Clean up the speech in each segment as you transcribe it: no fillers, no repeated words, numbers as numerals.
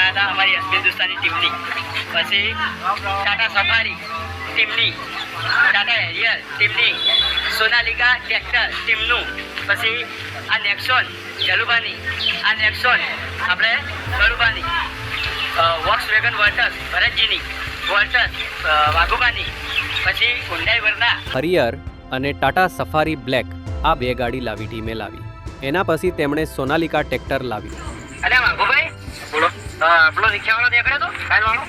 લાવ્યા હતા અમારી હિન્દુસ્તાની ટીમની, પછી ટાટા સફારી ટીમની, ટાટા હેરિયર ટીમની, સોનાલિકા ટ્રેક્ટર ટીમનું, પછી આ નેક્સોન જલુબાની, આ નેક્સોન આપણે બરુબાની, વોક્સવેગન વર્ટસ ભરતજીની, વર્ટસ વાઘોબાની, પછી હુન્ડાઈ વર્ના હરિયર અને ટાટા સફારી બ્લેક આ બે ગાડી લાવી ટીમે લાવી. એના પછી તેમણે સોનાલિકા ટ્રેક્ટર લાવી. અરે વાઘોભાઈ બોલો, પેલો રિક્ષાવાળો દેખાડ્યો તો કાલવાળો?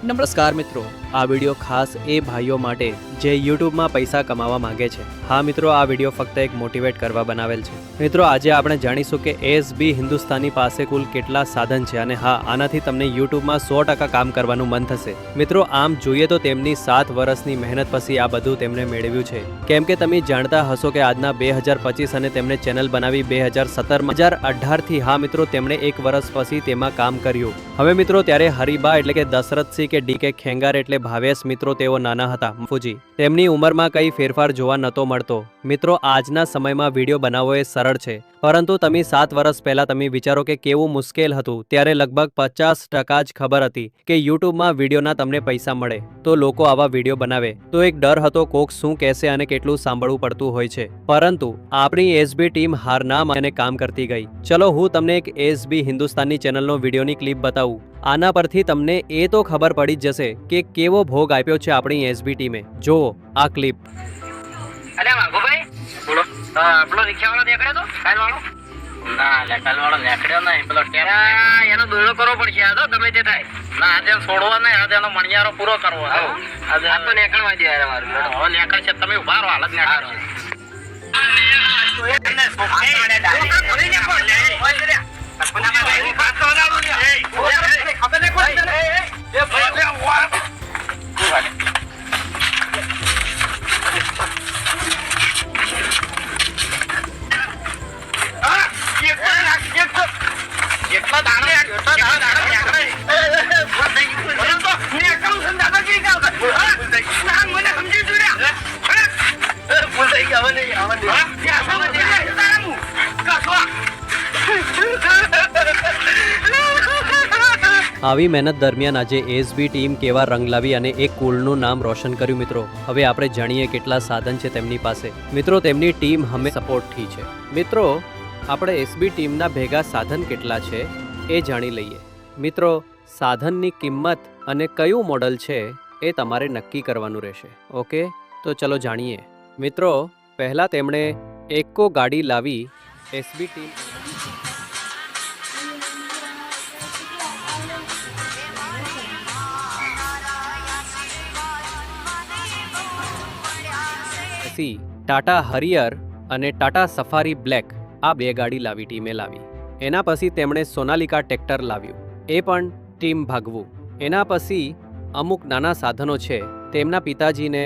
નમસ્કાર મિત્રો, આ વિડીયો ખાસ એ ભાઈઓ માટે જે યુટ્યુબમાં પૈસા કમાવા માંગે છે. હા મિત્રો, આ વિડીયો ફક્ત એક મોટિવેટ કરવા બનાવેલ છે. મિત્રો, આજે આપણે જાણીશું કે એસબી હિન્દુસ્તાની પાસે કુલ કેટલા સાધન છે, અને હા, આનાથી તમને યુટ્યુબમાં 100% કામ કરવાનું મન થશે. મિત્રો, આમ જોઈએ તો તેમની 7 વર્ષની મહેનત પછી આ બધું તેમણે મેળવ્યું છે. કેમ કે તમે જાણતા હશો કે આજના 2025 અને તેમણે ચેનલ બનાવી 2017 2018 થી. હા મિત્રો, તેમણે 1 વર્ષ પછી તેમાં કામ કર્યું. હવે મિત્રો, ત્યારે હરિબા એટલે કે દશરથસિંહ કે ડીકે ખેંગાર એટલે ભાવેશ મિત્રો તેઓ નાના હતા. ફુજી તેમની ઉંમરમાં કઈ ફેરફાર જોવા નતો મળતો. મિત્રો, આજના સમયમાં વિડીયો બનાવવો એ સરળ છે, પરંતુ તમે 7 વર્ષ પહેલા તમે વિચારો કે કેવું મુશ્કેલ હતું. ત્યારે લગભગ 50% જ ખબર હતી કે યુટ્યુબમાં વિડીયોના તમને પૈસા મળે, તો લોકો આવા વિડીયો બનાવે. તો એક ડર હતો કોક શું કહેશે અને કેટલું સાંભળવું પડતું હોય છે. પરંતુ આપણી એસબી ટીમ હાર ના માને કામ કરતી ગઈ. ચલો હું તમને એક એસબી હિન્દુસ્તાની ચેનલનો વિડીયોની ક્લિપ બતાવું. આના પરથી તમને એ તો ખબર પડી જ જશે કે કેવો ભોગ આપ્યો છે આપણી એસબી ટીમે. જુઓ આ ક્લિપ. અરે વાઘોભાઈ બોલો, પેલો રિક્ષાવાળો દેખાડ્યો તો કાલવાળો? ના લે, કાલવાળો દેખાડ્યો નહીં. પેલો એનો દોડો કરવો પડશે. આ તો ગમે તે થાય. ના આજે છોડવા નહીં, આજે એનો મણિયારો પૂરો કરવો. આજે આ તો નેકળવા દે યાર મારું. હવે નેકળ છે, તમે ઉભા રહો, હાલત નેકળો. આવી મહેનત દરમિયાન આજે એસબી ટીમ કેવા રંગ લાવી અને એક કુલનું નામ રોશન કર્યું. મિત્રો, હવે આપણે જાણીએ કેટલા સાધન છે તેમની પાસે. મિત્રો, તેમની ટીમ હંમેશા સપોર્ટથી છે. મિત્રો, આપણે એસબી ટીમના ભેગા સાધન કેટલા છે એ જાણી લઈએ. મિત્રો, સાધનની કિંમત અને કયું મોડલ છે એ તમારે નક્કી કરવાનું રહેશે. ઓકે, તો ચલો જાણીએ. મિત્રો, પહેલાં તેમણે એકો ગાડી લાવી. એસબી ટીમ ટાટા હરિયર અને ટાટા સફારી બ્લેક આ બે ગાડી લાવી ટીમે લાવી. એના પછી તેમણે સોનાલિકા ટ્રેક્ટર લાવ્યું, એ પણ ટીમ ભાગવું. એના પછી અમુક નાના સાધનો છે તેમના પિતાજીને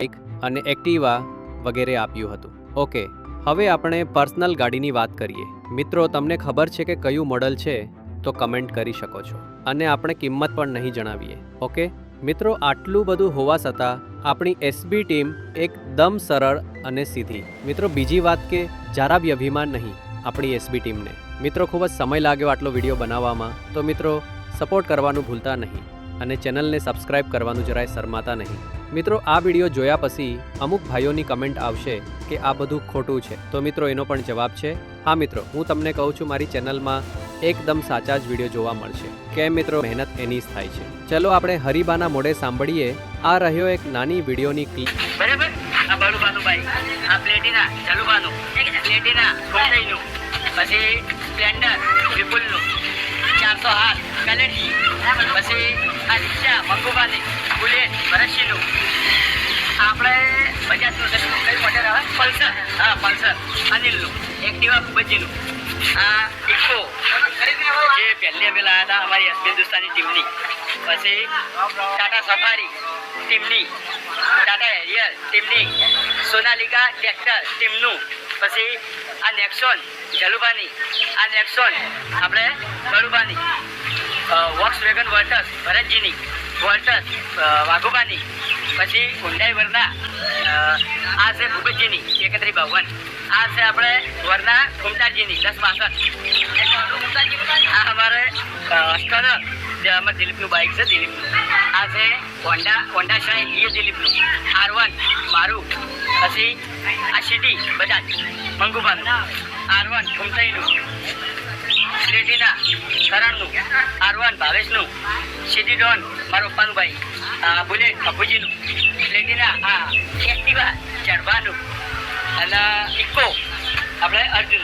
અને એક્ટિવા વગેરે આપ્યું હતું. ઓકે, હવે આપણે પર્સનલ ગાડીની વાત કરીએ. મિત્રો, તમને ખબર છે કે કયું મોડલ છે તો કમેન્ટ કરી શકો છો, અને આપણે કિંમત પણ નહીં જણાવીએ. ઓકે મિત્રો, આટલું બધું હોવા છતાં આપણી એસબી ટીમ એકદમ સરળ અને સીધી. મિત્રો, બીજી વાત કે જરા બી અભિમાન નહીં આપણી એસબી ટીમને. મિત્રો, ખૂબ જ સમય લાગ્યો આટલો વિડીયો બનાવવામાં, તો મિત્રો સપોર્ટ કરવાનું ભૂલતા નહીં અને ચેનલને સબસ્ક્રાઇબ કરવાનું જરાય શરમાતા નહીં. મિત્રો, આ વિડીયો જોયા પછી અમુક ભાઈઓની કમેન્ટ આવશે કે આ બધું ખોટું છે, તો મિત્રો એનો પણ જવાબ છે હા. મિત્રો, હું તમને કહું છું, મારી ચેનલમાં એકદમ સાચા જ વિડીયો જોવા મળશે. કેમ મિત્રો, મહેનત એની જ થાય છે. ચલો આપણે હરિબાના મોઢે સાંભળીએ. આ રહ્યો એક નાની વિડીયોની ક્લિપ. બરાબર, આ બળુબાનું ભાઈ, આ પ્લેટિના જલુબાનું, પ્લેટિના કોટઈનું, પછી સ્પ્લેન્ડર વિપુલનું, 408 પેલેટી, પછી આ રિક્ષા મંગુબાની, બુલેટ ભરતજીનું, આપણે બજાજનું કઈ મોડેલ આવે? પલ્સર. હા, પલ્સર અનિલનું, એક્ટિવા ભૂપતજીનું, આ ઇકો જે પહેલી અમે લાવ્યા હતા અમારી હિન્દુસ્તાની ટીમની, પછી ટાટા સફારી ટીમની, ટાટા હેરિયર ટીમની, સોનાલિકા ટ્રેક્ટર ટીમનું, પછી આ નેક્સોન જલુબાની, આ નેક્સોન આપણે બરુબાની, વોક્સવેગન વર્ટસ ભરતજીની, વર્ટસ વાઘોબાની, પછી હુન્ડાઈ વર્ના, આ છે ભૂપતજીની 3152, આ છે આપણે વરના કુમતાજીની 1062 આ અમારે સ્ટનર જે અમારે દિલીપનું બાઇક છે દિલીપનું. આ છે હોન્ડા શાઇન એ દિલીપનું. R1 મારું. પછી આ સિટી બજાજ મંગુભાનું. R1 કુમતાઈનું. પ્લેટિના કરણનું. R1 ભાવેશનું. સિટી ડોન મારો પપ્પાનું ભાઈ. બુલેટ અભુજીનું. પ્લેટિના એક્ટિવા ચડવાનું. અને ઇકો આપણે અર્જુન.